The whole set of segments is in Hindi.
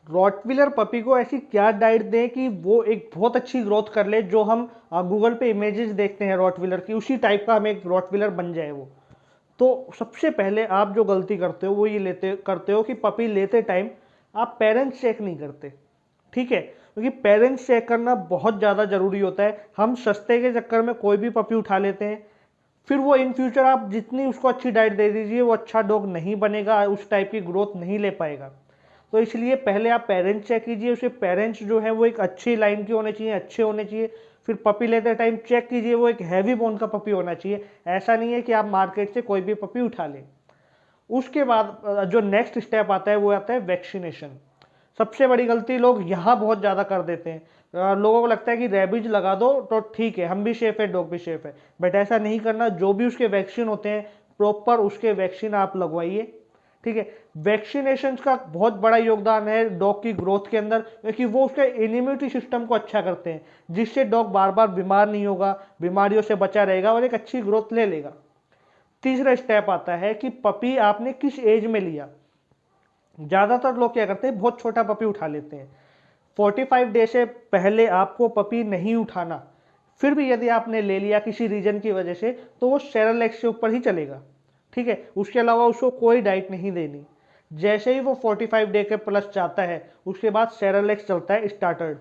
रॉटविलर पपी को ऐसी क्या डाइट दें कि वो एक बहुत अच्छी ग्रोथ कर ले, जो हम गूगल पे इमेजेस देखते हैं रॉटविलर की, उसी टाइप का हमें एक रॉटविलर बन जाए वो। तो सबसे पहले आप जो गलती करते हो वो ये लेते करते हो कि पपी लेते टाइम आप पेरेंट्स चेक नहीं करते। ठीक है, क्योंकि पेरेंट्स चेक करना बहुत ज़्यादा ज़रूरी होता है। हम सस्ते के चक्कर में कोई भी पपी उठा लेते हैं, फिर वो इन फ्यूचर आप जितनी उसको अच्छी डाइट दे दीजिए वो अच्छा डॉग नहीं बनेगा, उस टाइप की ग्रोथ नहीं ले पाएगा। तो इसलिए पहले आप पेरेंट्स चेक कीजिए, उसके पेरेंट्स जो है वो एक अच्छी लाइन के होने चाहिए, अच्छे होने चाहिए। फिर पपी लेते टाइम चेक कीजिए वो एक हैवी बोन का पपी होना चाहिए। ऐसा नहीं है कि आप मार्केट से कोई भी पपी उठा लें। उसके बाद जो नेक्स्ट स्टेप आता है वो आता है वैक्सीनेशन। सबसे बड़ी गलती लोग यहाँ बहुत ज़्यादा कर देते हैं। लोगों को लगता है कि रेबीज लगा दो तो ठीक है, हम भी सेफ है, डॉग भी सेफ है, बट ऐसा नहीं करना। जो भी उसके वैक्सीन होते हैं प्रॉपर उसके वैक्सीन आप लगवाइए। ठीक है, वैक्सीनेशन का बहुत बड़ा योगदान है डॉग की ग्रोथ के अंदर, क्योंकि वो उसके इम्यूनिटी सिस्टम को अच्छा करते हैं, जिससे डॉग बार बार बीमार नहीं होगा, बीमारियों से बचा रहेगा और एक अच्छी ग्रोथ ले लेगा। तीसरा स्टेप आता है कि पपी आपने किस एज में लिया। ज़्यादातर लोग क्या करते हैं, बहुत छोटा पपी उठा लेते हैं। 45 डे से पहले आपको पपी नहीं उठाना। फिर भी यदि आपने ले लिया किसी रीजन की वजह से, तो वो सेरेलैक्स के ऊपर ही चलेगा। ठीक है, उसके अलावा उसको कोई डाइट नहीं देनी। जैसे ही वो 45 डे के प्लस जाता है, उसके बाद सेरेलैक्स चलता है स्टार्टर्ड।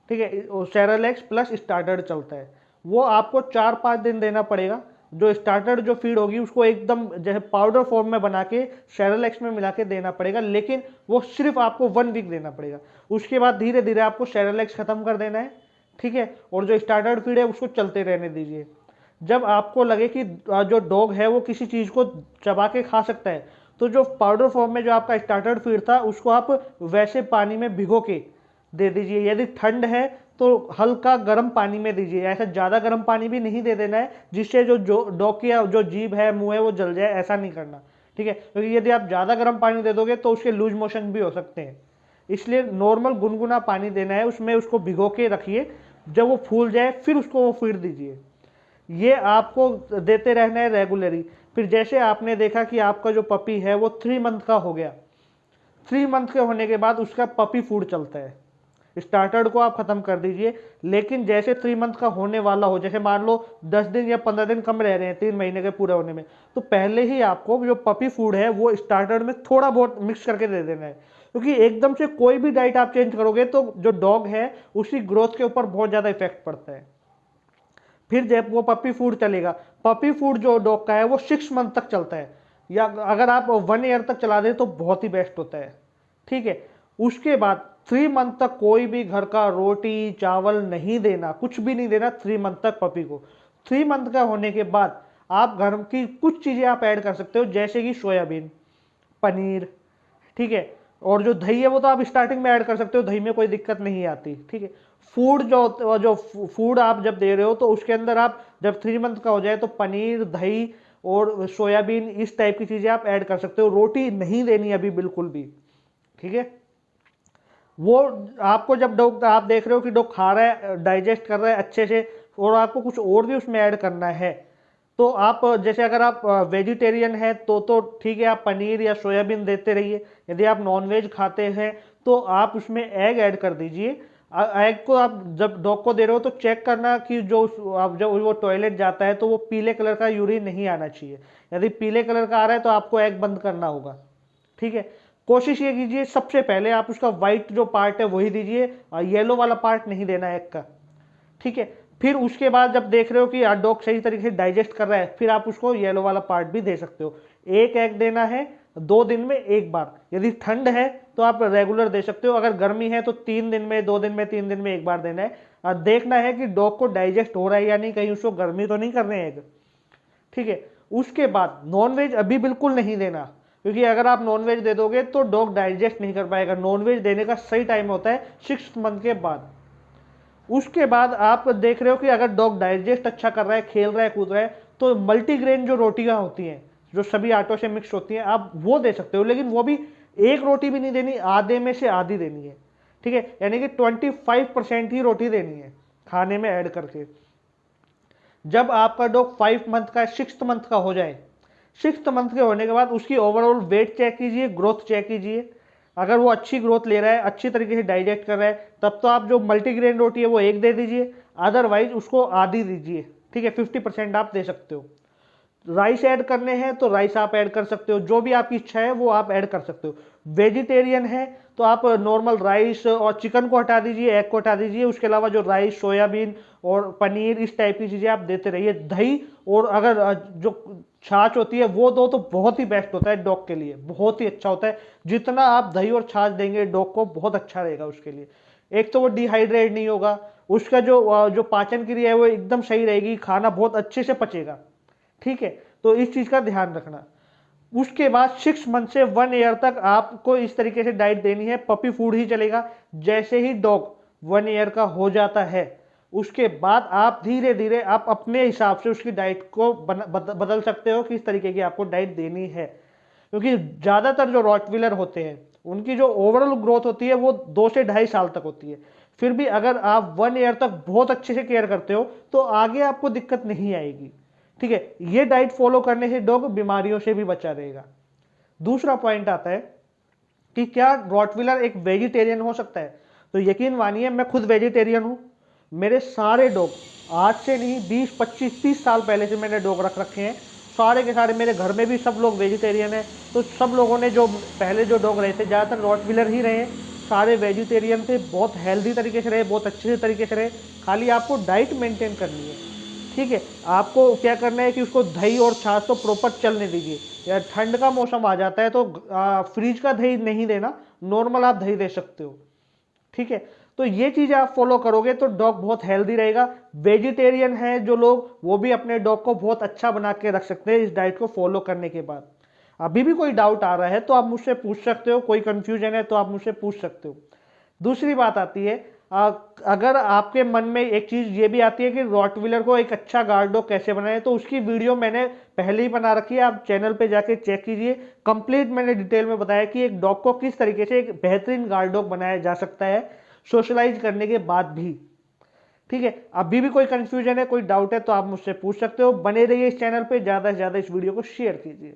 ठीक है, सेरेलैक्स प्लस स्टार्टर्ड चलता है। वो आपको 4-5 दिन देना पड़ेगा। जो स्टार्टर्ड जो फीड होगी उसको एकदम जैसे पाउडर फॉर्म में बना के सेरेलैक्स में मिला के देना पड़ेगा, लेकिन वो सिर्फ आपको 1 वीक देना पड़ेगा। उसके बाद धीरे धीरे आपको सेरेलैक्स खत्म कर देना है। ठीक है, और जो स्टार्टर्ड फीड है उसको चलते रहने दीजिए। जब आपको लगे कि जो डॉग है वो किसी चीज़ को चबा के खा सकता है, तो जो पाउडर फॉर्म में जो आपका स्टार्टर्ड फीड था उसको आप वैसे पानी में भिगो के दे दीजिए। यदि ठंड है तो हल्का गर्म पानी में दीजिए, ऐसा ज़्यादा गर्म पानी भी नहीं दे देना है जिससे जो डॉग की जो जीभ है, मुंह है, वो जल जाए। ऐसा नहीं करना। ठीक है, क्योंकि यदि आप ज़्यादा गर्म पानी दे दोगे तो उसके लूज मोशन भी हो सकते हैं। इसलिए नॉर्मल गुनगुना पानी देना है, उसमें उसको भिगो के रखिए। जब वो फूल जाए फिर उसको वो फीड दीजिए। ये आपको देते रहना है रेगुलरली। फिर जैसे आपने देखा कि आपका जो पपी है वो 3 मंथ का हो गया, 3 मंथ के होने के बाद उसका पपी फूड चलता है। स्टार्टर्ड को आप खत्म कर दीजिए, लेकिन जैसे 3 मंथ का होने वाला हो, जैसे मान लो 10 दिन या 15 दिन कम रह रहे हैं 3 महीने के पूरे होने में, तो पहले ही आपको जो पपी फूड है वो स्टार्टर्ड में थोड़ा बहुत मिक्स करके दे देना है। क्योंकि एकदम से कोई भी डाइट आप चेंज करोगे तो जो डॉग है उसकी ग्रोथ के ऊपर बहुत ज़्यादा इफेक्ट पड़ता है। फिर जब वो पपी फूड चलेगा, पपी फूड जो डॉग का है वो 6 मंथ तक चलता है, या अगर आप 1 ईयर तक चला दें तो बहुत ही बेस्ट होता है। ठीक है, उसके बाद 3 मंथ तक कोई भी घर का रोटी चावल नहीं देना, कुछ भी नहीं देना 3 मंथ तक पपी को। 3 मंथ का होने के बाद आप घर की कुछ चीज़ें आप ऐड कर सकते हो, जैसे कि सोयाबीन, पनीर। ठीक है, और जो दही है वो तो आप स्टार्टिंग में ऐड कर सकते हो, दही में कोई दिक्कत नहीं आती। ठीक है, फूड जो फूड आप जब दे रहे हो तो उसके अंदर आप जब 3 मंथ का हो जाए तो पनीर, दही और सोयाबीन, इस टाइप की चीज़ें आप ऐड कर सकते हो। रोटी नहीं देनी अभी बिल्कुल भी। ठीक है, वो आपको जब डॉग आप देख रहे हो कि डॉग खा रहा है, डाइजेस्ट कर रहा है अच्छे से, और आपको कुछ और भी उसमें ऐड करना है, तो आप जैसे अगर आप वेजिटेरियन है तो ठीक है, आप पनीर या सोयाबीन देते रहिए। यदि आप नॉनवेज खाते हैं तो आप उसमें एग ऐड कर दीजिए। एग को आप जब डॉग को दे रहे हो तो चेक करना कि जो आप जब वो टॉयलेट जाता है तो वो पीले कलर का यूरिन नहीं आना चाहिए। यदि पीले कलर का आ रहा है तो आपको एग बंद करना होगा। ठीक है, कोशिश ये कीजिए सबसे पहले आप उसका व्हाइट जो पार्ट है वही दीजिए, येलो वाला पार्ट नहीं देना एग का। ठीक है, फिर उसके बाद जब देख रहे हो कि डॉग सही तरीके से डाइजेस्ट कर रहा है, फिर आप उसको येलो वाला पार्ट भी दे सकते हो। एक एग देना है 2 दिन में एक बार। यदि ठंड है तो आप रेगुलर दे सकते हो, अगर गर्मी है तो 3 दिन में, 2 दिन में, 3 दिन में एक बार देना है। और देखना है कि डॉग को डाइजेस्ट हो रहा है या नहीं, कहीं उसको गर्मी तो नहीं कर रहे हैं एग। ठीक है, उसके बाद नॉनवेज अभी बिल्कुल नहीं देना, क्योंकि अगर आप नॉनवेज दे दोगे तो डॉग डाइजेस्ट नहीं कर पाएगा। नॉनवेज देने का सही टाइम होता है 6 मंथ के बाद। उसके बाद आप देख रहे हो कि अगर डॉग डाइजेस्ट अच्छा कर रहा है, खेल रहा है, कूद रहा है, तो मल्टीग्रेन जो रोटियां होती हैं जो सभी आटों से मिक्स होती हैं आप वो दे सकते हो, लेकिन वो भी एक रोटी भी नहीं देनी, आधे में से आधी देनी है। ठीक है, यानी कि 25% ही रोटी देनी है खाने में ऐड करके। जब आपका डॉग 5 मंथ का, 6th मंथ का हो जाए, 6th मंथ के होने के बाद उसकी ओवरऑल वेट चेक कीजिए, ग्रोथ चेक कीजिए। अगर वो अच्छी ग्रोथ ले रहा है, अच्छी तरीके से डाइजेस्ट कर रहा है, तब तो आप जो मल्टीग्रेन रोटी है वो एक दे दीजिए, अदरवाइज उसको आधी दीजिए, ठीक है, 50% आप दे सकते हो। राइस ऐड करने हैं तो राइस आप ऐड कर सकते हो, जो भी आपकी इच्छा है वो आप ऐड कर सकते हो। वेजिटेरियन है तो आप नॉर्मल राइस और चिकन को हटा दीजिए, एग को हटा दीजिए, उसके अलावा जो राइस, सोयाबीन और पनीर, इस टाइप की चीज़ें आप देते रहिए। दही और अगर जो छाछ होती है वो दो तो बहुत ही बेस्ट होता है डॉग के लिए, बहुत ही अच्छा होता है। जितना आप दही और छाछ देंगे डॉग को, बहुत अच्छा रहेगा उसके लिए। एक तो वो डिहाइड्रेट नहीं होगा, उसका जो पाचन क्रिया है वो एकदम सही रहेगी, खाना बहुत अच्छे से पचेगा, ठीक है। तो इस चीज़ का ध्यान रखना। उसके बाद 6 मंथ से 1 ईयर तक आपको इस तरीके से डाइट देनी है, पपी फूड ही चलेगा। जैसे ही डॉग 1 ईयर का हो जाता है, उसके बाद आप धीरे धीरे आप अपने हिसाब से उसकी डाइट को बदल सकते हो, किस तरीके की आपको डाइट देनी है। क्योंकि ज़्यादातर जो रॉटविलर होते हैं उनकी जो ओवरऑल ग्रोथ होती है वो 2 से 2.5 साल तक होती है। फिर भी अगर आप 1 ईयर तक बहुत अच्छे से केयर करते हो तो आगे आपको दिक्कत नहीं आएगी, ठीक है। ये डाइट फॉलो करने से डॉग बीमारियों से भी बचा रहेगा। दूसरा पॉइंट आता है कि क्या रॉटविलर एक वेजिटेरियन हो सकता है? तो यकीन मानिए मैं खुद वेजिटेरियन हूँ। मेरे सारे डॉग, आज से नहीं 20, 25, 30 साल पहले से मैंने डॉग रख रखे हैं, सारे के सारे मेरे घर में भी सब लोग वेजिटेरियन हैं। तो सब लोगों ने जो पहले जो डॉग रहे थे, ज़्यादातर रॉटविलर ही रहे, सारे वेजिटेरियन थे, बहुत हेल्दी तरीके से रहे, बहुत अच्छे तरीके से रहे। खाली आपको डाइट मेंटेन करनी है, ठीक है। आपको क्या करना है कि उसको दही और छाछ तो प्रॉपर चलने दीजिए। या ठंड का मौसम आ जाता है तो फ्रिज का दही नहीं देना, नॉर्मल आप दही दे सकते हो, ठीक है। तो ये चीज़ें आप फॉलो करोगे तो डॉग बहुत हेल्दी रहेगा। वेजिटेरियन है जो लोग, वो भी अपने डॉग को बहुत अच्छा बना के रख सकते हैं इस डाइट को फॉलो करने के बाद। अभी भी कोई डाउट आ रहा है तो आप मुझसे पूछ सकते हो, कोई कंफ्यूजन है तो आप मुझसे पूछ सकते हो। दूसरी बात आती है, अगर आपके मन में एक चीज़ ये भी आती है कि रॉटविलर को एक अच्छा गार्ड डॉग कैसे बनाए, तो उसकी वीडियो मैंने पहले ही बना रखी है, आप चैनल पे जाके चेक कीजिए। कंप्लीट मैंने डिटेल में बताया कि एक डॉग को किस तरीके से एक बेहतरीन गार्ड डॉग बनाया जा सकता है सोशलाइज करने के बाद भी, ठीक है। अभी भी कोई कंफ्यूजन है, कोई डाउट है तो आप मुझसे पूछ सकते हो। बने रहिए इस चैनल पे, ज़्यादा से ज़्यादा इस वीडियो को शेयर कीजिए।